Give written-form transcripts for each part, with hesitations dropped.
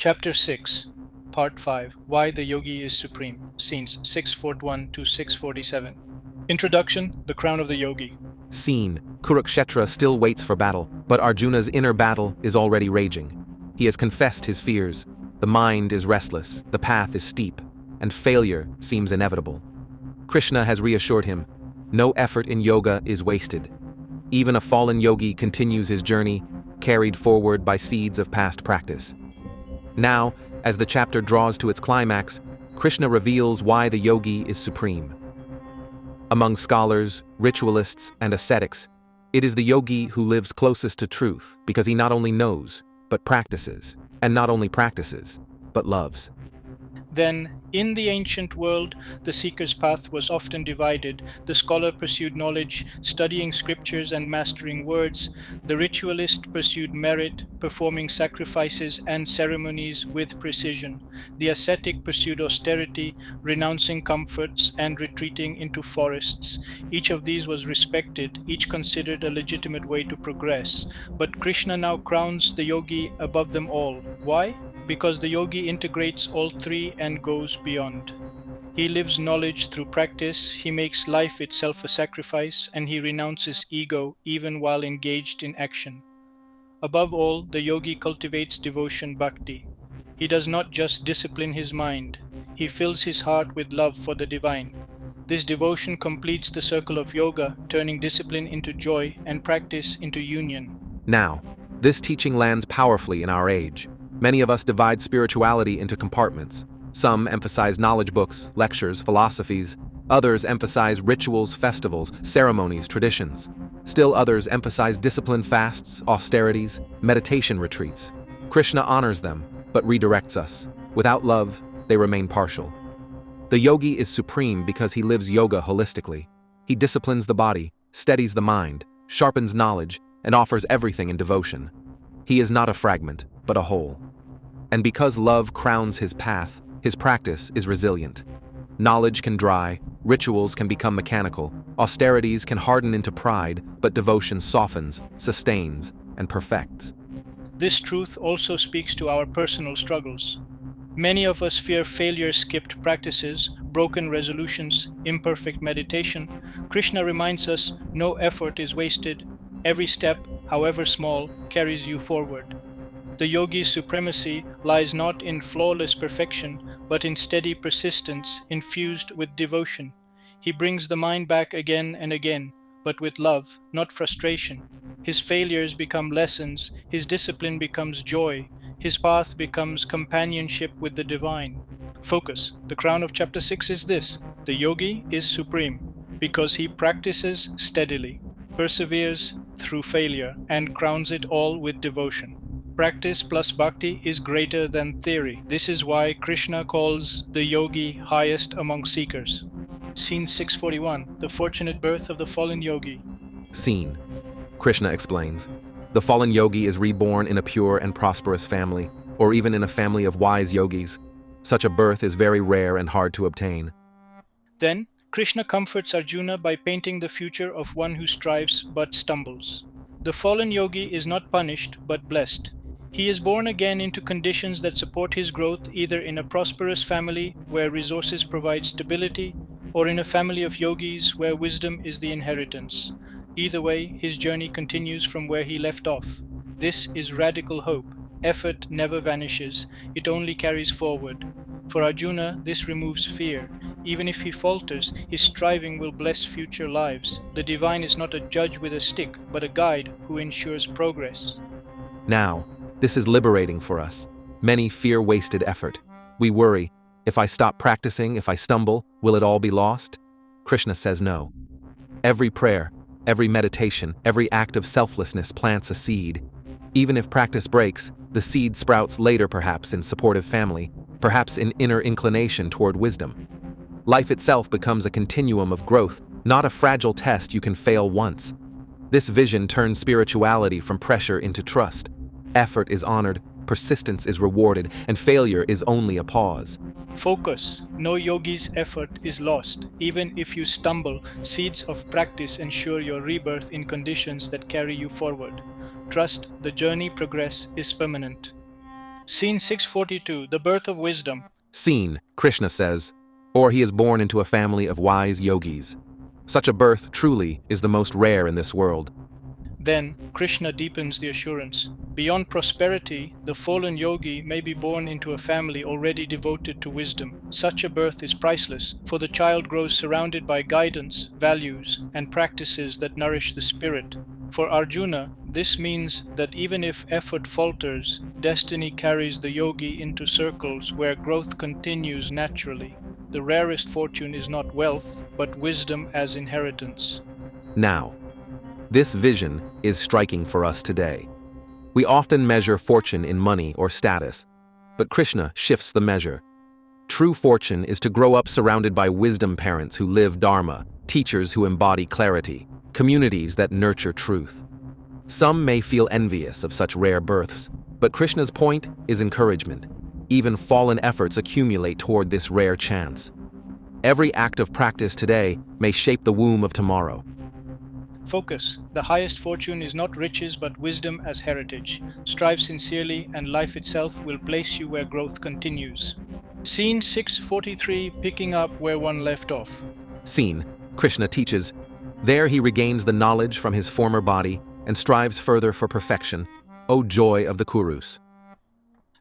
Chapter 6, Part 5, Why the Yogi is Supreme, Scenes 641 to 647. Introduction, The Crown of the Yogi. Scene: Kurukshetra still waits for battle, but Arjuna's inner battle is already raging. He has confessed his fears. The mind is restless, the path is steep, and failure seems inevitable. Krishna has reassured him, no effort in yoga is wasted. Even a fallen yogi continues his journey, carried forward by seeds of past practice. Now, as the chapter draws to its climax, Krishna reveals why the yogi is supreme. Among scholars, ritualists, and ascetics, it is the yogi who lives closest to truth because he not only knows, but practices, and not only practices, but loves. Then, in the ancient world, the seeker's path was often divided. The scholar pursued knowledge, studying scriptures and mastering words. The ritualist pursued merit, performing sacrifices and ceremonies with precision. The ascetic pursued austerity, renouncing comforts and retreating into forests. Each of these was respected, each considered a legitimate way to progress. But Krishna now crowns the yogi above them all. Why? Because the yogi integrates all three and goes beyond. He lives knowledge through practice, he makes life itself a sacrifice, and he renounces ego even while engaged in action. Above all, the yogi cultivates devotion bhakti. He does not just discipline his mind, he fills his heart with love for the divine. This devotion completes the circle of yoga, turning discipline into joy and practice into union. Now, this teaching lands powerfully in our age. Many of us divide spirituality into compartments. Some emphasize knowledge books, lectures, philosophies. Others emphasize rituals, festivals, ceremonies, traditions. Still others emphasize discipline fasts, austerities, meditation retreats. Krishna honors them, but redirects us. Without love, they remain partial. The yogi is supreme because he lives yoga holistically. He disciplines the body, steadies the mind, sharpens knowledge, and offers everything in devotion. He is not a fragment, but a whole. And because love crowns his path, his practice is resilient. Knowledge can dry, rituals can become mechanical, austerities can harden into pride, but devotion softens, sustains, and perfects. This truth also speaks to our personal struggles. Many of us fear failure-skipped practices, broken resolutions, imperfect meditation. Krishna reminds us no effort is wasted. Every step, however small, carries you forward. The yogi's supremacy lies not in flawless perfection, but in steady persistence infused with devotion. He brings the mind back again and again, but with love, not frustration. His failures become lessons, his discipline becomes joy, his path becomes companionship with the divine. Focus. The crown of chapter 6 is this: the yogi is supreme because he practices steadily, perseveres through failure, and crowns it all with devotion. Practice plus bhakti is greater than theory. This is why Krishna calls the yogi highest among seekers. Scene 641, The Fortunate Birth of the Fallen Yogi. Scene: Krishna explains, the fallen yogi is reborn in a pure and prosperous family, or even in a family of wise yogis. Such a birth is very rare and hard to obtain. Then, Krishna comforts Arjuna by painting the future of one who strives but stumbles. The fallen yogi is not punished but blessed. He is born again into conditions that support his growth, either in a prosperous family where resources provide stability, or in a family of yogis where wisdom is the inheritance. Either way, his journey continues from where he left off. This is radical hope. Effort never vanishes, it only carries forward. For Arjuna, this removes fear. Even if he falters, his striving will bless future lives. The divine is not a judge with a stick, but a guide who ensures progress. Now, this is liberating for us. Many fear wasted effort. We worry, if I stop practicing, if I stumble, will it all be lost? Krishna says no. Every prayer, every meditation, every act of selflessness plants a seed. Even if practice breaks, the seed sprouts later, perhaps in supportive family, perhaps in inner inclination toward wisdom. Life itself becomes a continuum of growth, not a fragile test you can fail once. This vision turns spirituality from pressure into trust. Effort is honored, persistence is rewarded, and failure is only a pause. Focus. No yogi's effort is lost. Even if you stumble, seeds of practice ensure your rebirth in conditions that carry you forward. Trust, the journey progress is permanent. Scene 642, the birth of wisdom. Seen, Krishna says, or he is born into a family of wise yogis. Such a birth, truly, is the most rare in this world. Then Krishna deepens the assurance. Beyond prosperity, the fallen yogi may be born into a family already devoted to wisdom. Such a birth is priceless, for the child grows surrounded by guidance, values, and practices that nourish the spirit. For Arjuna, this means that even if effort falters, destiny carries the yogi into circles where growth continues naturally. The rarest fortune is not wealth, but wisdom as inheritance. Now, this vision is striking for us today. We often measure fortune in money or status, but Krishna shifts the measure. True fortune is to grow up surrounded by wisdom parents who live dharma, teachers who embody clarity, communities that nurture truth. Some may feel envious of such rare births, but Krishna's point is encouragement. Even fallen efforts accumulate toward this rare chance. Every act of practice today may shape the womb of tomorrow. Focus. The highest fortune is not riches but wisdom as heritage. Strive sincerely and life itself will place you where growth continues. Scene 643, picking up where one left off. Scene, Krishna teaches. There he regains the knowledge from his former body and strives further for perfection. O joy of the Kurus.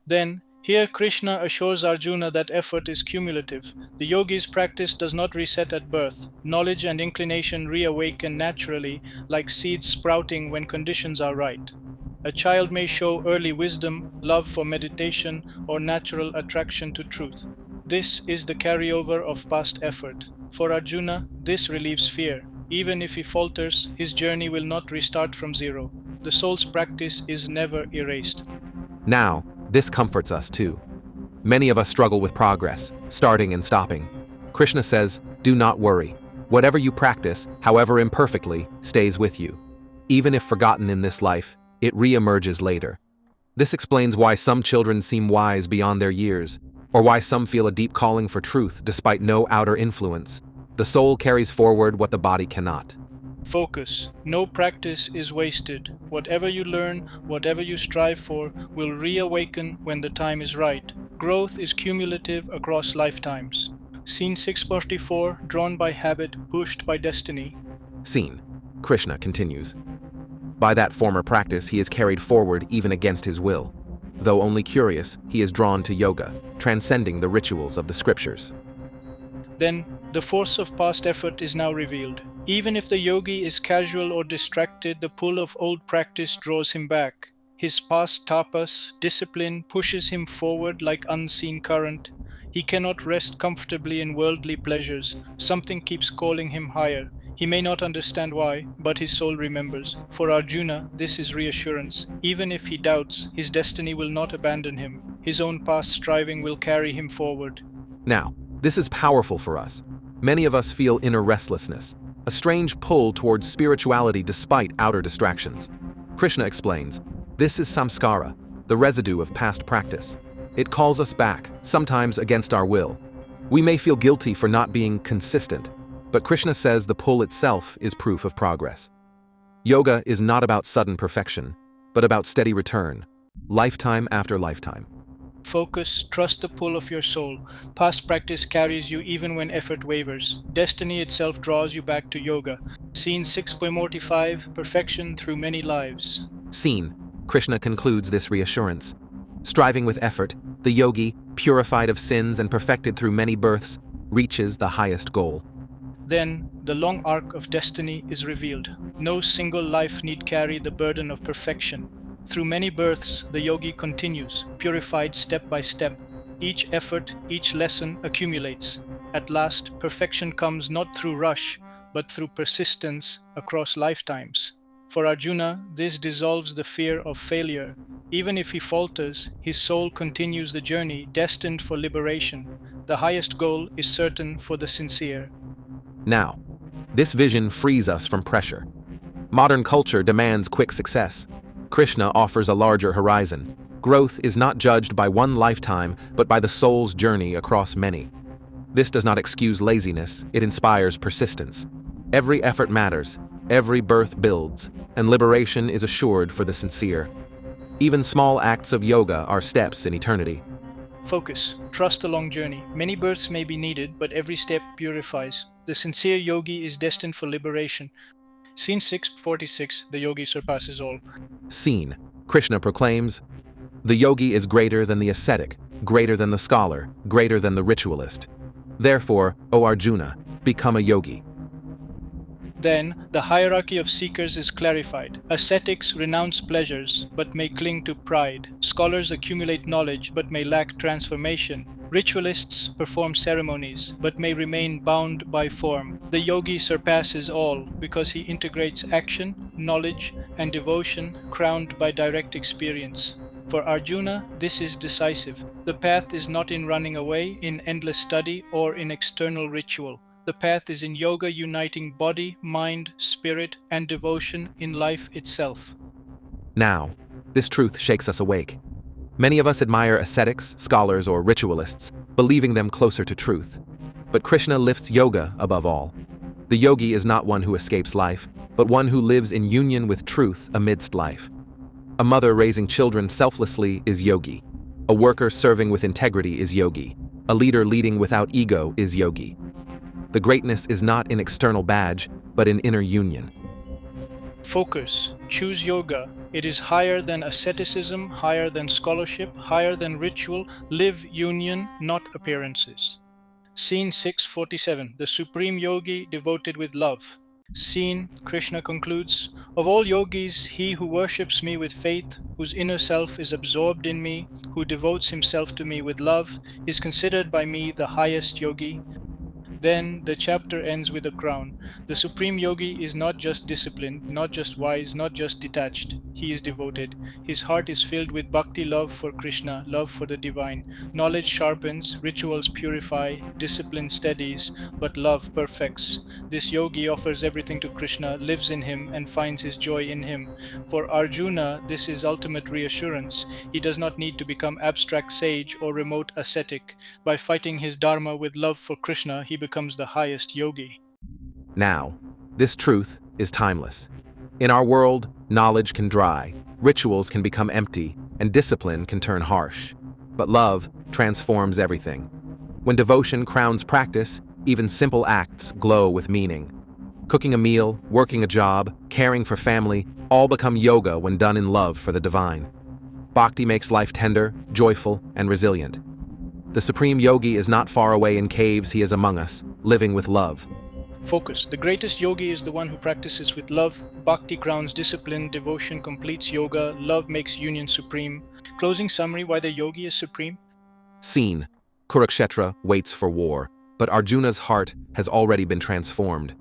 Then, here Krishna assures Arjuna that effort is cumulative. The yogi's practice does not reset at birth. Knowledge and inclination reawaken naturally, like seeds sprouting when conditions are right. A child may show early wisdom, love for meditation, or natural attraction to truth. This is the carryover of past effort. For Arjuna, this relieves fear. Even if he falters, his journey will not restart from zero. The soul's practice is never erased. Now, this comforts us too. Many of us struggle with progress, starting and stopping. Krishna says, do not worry. Whatever you practice, however imperfectly, stays with you. Even if forgotten in this life, it re-emerges later. This explains why some children seem wise beyond their years, or why some feel a deep calling for truth despite no outer influence. The soul carries forward what the body cannot. Focus. No practice is wasted. Whatever you learn, whatever you strive for, will reawaken when the time is right. Growth is cumulative across lifetimes. Scene 644, drawn by habit, pushed by destiny. Scene, Krishna continues. By that former practice he is carried forward even against his will. Though only curious, he is drawn to yoga, transcending the rituals of the scriptures. Then, the force of past effort is now revealed. Even if the yogi is casual or distracted, the pull of old practice draws him back. His past tapas, discipline, pushes him forward like unseen current. He cannot rest comfortably in worldly pleasures. Something keeps calling him higher. He may not understand why, but his soul remembers. For Arjuna, this is reassurance. Even if he doubts, his destiny will not abandon him. His own past striving will carry him forward. Now, this is powerful for us. Many of us feel inner restlessness, a strange pull towards spirituality despite outer distractions. Krishna explains, this is samskara, the residue of past practice. It calls us back, sometimes against our will. We may feel guilty for not being consistent, but Krishna says the pull itself is proof of progress. Yoga is not about sudden perfection, but about steady return, lifetime after lifetime. Focus, trust the pull of your soul. Past practice carries you even when effort wavers. Destiny itself draws you back to yoga. Scene 6.45, perfection through many lives. Scene, Krishna concludes this reassurance. Striving with effort, the yogi, purified of sins and perfected through many births, reaches the highest goal. Then, the long arc of destiny is revealed. No single life need carry the burden of perfection. Through many births, the yogi continues, purified step by step. Each effort, each lesson accumulates. At last, perfection comes not through rush, but through persistence across lifetimes. For Arjuna, this dissolves the fear of failure. Even if he falters, his soul continues the journey destined for liberation. The highest goal is certain for the sincere. Now, this vision frees us from pressure. Modern culture demands quick success. Krishna offers a larger horizon. Growth is not judged by one lifetime, but by the soul's journey across many. This does not excuse laziness, it inspires persistence. Every effort matters, every birth builds, and liberation is assured for the sincere. Even small acts of yoga are steps in eternity. Focus. Trust the long journey. Many births may be needed, but every step purifies. The sincere yogi is destined for liberation. Scene 646. The yogi surpasses all. Scene. Krishna proclaims, "The yogi is greater than the ascetic, greater than the scholar, greater than the ritualist. Therefore, O Arjuna, become a yogi." Then, the hierarchy of seekers is clarified. Ascetics renounce pleasures, but may cling to pride. Scholars accumulate knowledge, but may lack transformation. Ritualists perform ceremonies, but may remain bound by form. The yogi surpasses all, because he integrates action, knowledge, and devotion, crowned by direct experience. For Arjuna, this is decisive. The path is not in running away, in endless study, or in external ritual. The path is in yoga uniting body, mind, spirit, and devotion in life itself. Now, this truth shakes us awake. Many of us admire ascetics, scholars, or ritualists, believing them closer to truth. But Krishna lifts yoga above all. The yogi is not one who escapes life, but one who lives in union with truth amidst life. A mother raising children selflessly is yogi. A worker serving with integrity is yogi. A leader leading without ego is yogi. The greatness is not in external badge, but in inner union. Focus. Choose yoga. It is higher than asceticism, higher than scholarship, higher than ritual. Live union, not appearances. Scene 647. The Supreme Yogi devoted with love. Scene, Krishna concludes, "Of all yogis, he who worships me with faith, whose inner self is absorbed in me, who devotes himself to me with love, is considered by me the highest yogi." Then the chapter ends with a crown. The Supreme Yogi is not just disciplined, not just wise, not just detached. He is devoted. His heart is filled with Bhakti, love for Krishna, love for the divine. Knowledge sharpens, rituals purify, discipline steadies, but love perfects. This yogi offers everything to Krishna, lives in him, and finds his joy in him. For Arjuna, this is ultimate reassurance. He does not need to become abstract sage or remote ascetic. By fighting his dharma with love for Krishna, he becomes the highest yogi. Now, this truth is timeless. In our world, knowledge can dry, rituals can become empty, and discipline can turn harsh. But love transforms everything. When devotion crowns practice, even simple acts glow with meaning. Cooking a meal, working a job, caring for family, all become yoga when done in love for the divine. Bhakti makes life tender, joyful, and resilient. The Supreme Yogi is not far away in caves, he is among us, living with love. Focus. The greatest yogi is the one who practices with love. Bhakti crowns discipline, devotion completes yoga, love makes union supreme. Closing summary why the yogi is supreme. Scene. Kurukshetra waits for war, but Arjuna's heart has already been transformed.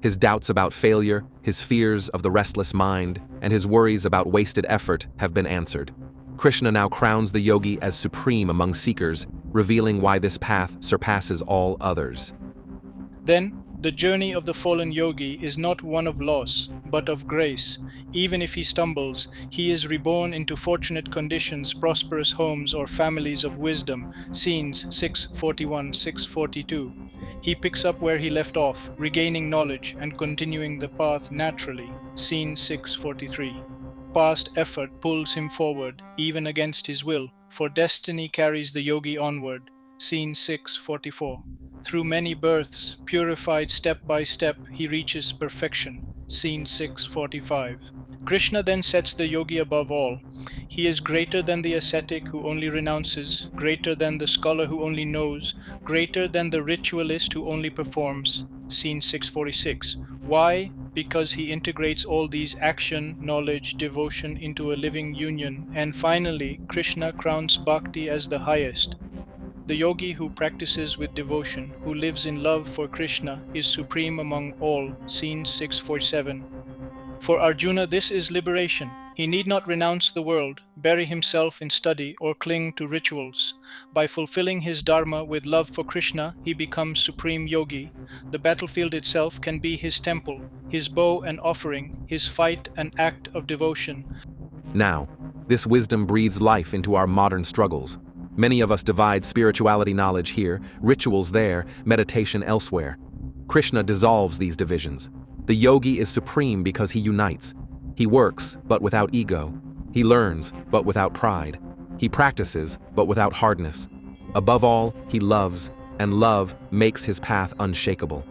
His doubts about failure, his fears of the restless mind, and his worries about wasted effort have been answered. Krishna now crowns the yogi as supreme among seekers, revealing why this path surpasses all others. Then, the journey of the fallen yogi is not one of loss, but of grace. Even if he stumbles, he is reborn into fortunate conditions, prosperous homes, or families of wisdom. Scenes 641-642. He picks up where he left off, regaining knowledge and continuing the path naturally. Scene 643. Past effort pulls him forward, even against his will, for destiny carries the yogi onward. Scene 644. Through many births, purified step by step, he reaches perfection. Scene 645. Krishna then sets the yogi above all. He is greater than the ascetic who only renounces, greater than the scholar who only knows, greater than the ritualist who only performs. Scene 646. Why? Because he integrates all these action, knowledge, devotion into a living union. And finally, Krishna crowns Bhakti as the highest. The yogi who practices with devotion, who lives in love for Krishna, is supreme among all. Scene 647. For Arjuna, this is liberation. He need not renounce the world, bury himself in study, or cling to rituals. By fulfilling his dharma with love for Krishna, he becomes supreme yogi. The battlefield itself can be his temple, his bow an offering, his fight an act of devotion. Now, this wisdom breathes life into our modern struggles. Many of us divide spirituality knowledge here, rituals there, meditation elsewhere. Krishna dissolves these divisions. The yogi is supreme because he unites. He works, but without ego. He learns, but without pride. He practices, but without hardness. Above all, he loves, and love makes his path unshakable.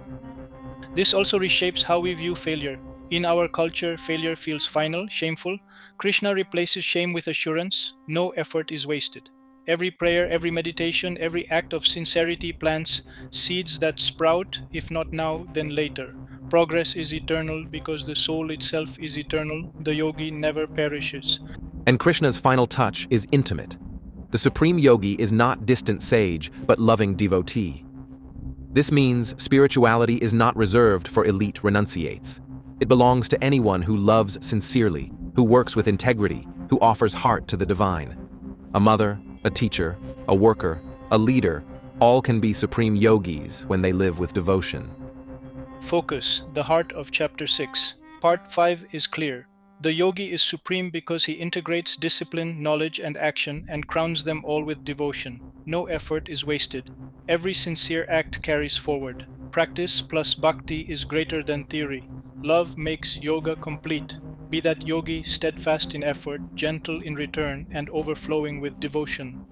This also reshapes how we view failure. In our culture, failure feels final, shameful. Krishna replaces shame with assurance. No effort is wasted. Every prayer, every meditation, every act of sincerity plants seeds that sprout, if not now, then later. Progress is eternal because the soul itself is eternal. The yogi never perishes. And Krishna's final touch is intimate. The supreme yogi is not distant sage, but loving devotee. This means spirituality is not reserved for elite renunciates. It belongs to anyone who loves sincerely, who works with integrity, who offers heart to the divine. A mother, a teacher, a worker, a leader, all can be supreme yogis when they live with devotion. Focus, the heart of Chapter 6. Part 5 is clear. The yogi is supreme because he integrates discipline, knowledge, and action and crowns them all with devotion. No effort is wasted. Every sincere act carries forward. Practice plus bhakti is greater than theory. Love makes yoga complete. Be that yogi steadfast in effort, gentle in return, and overflowing with devotion.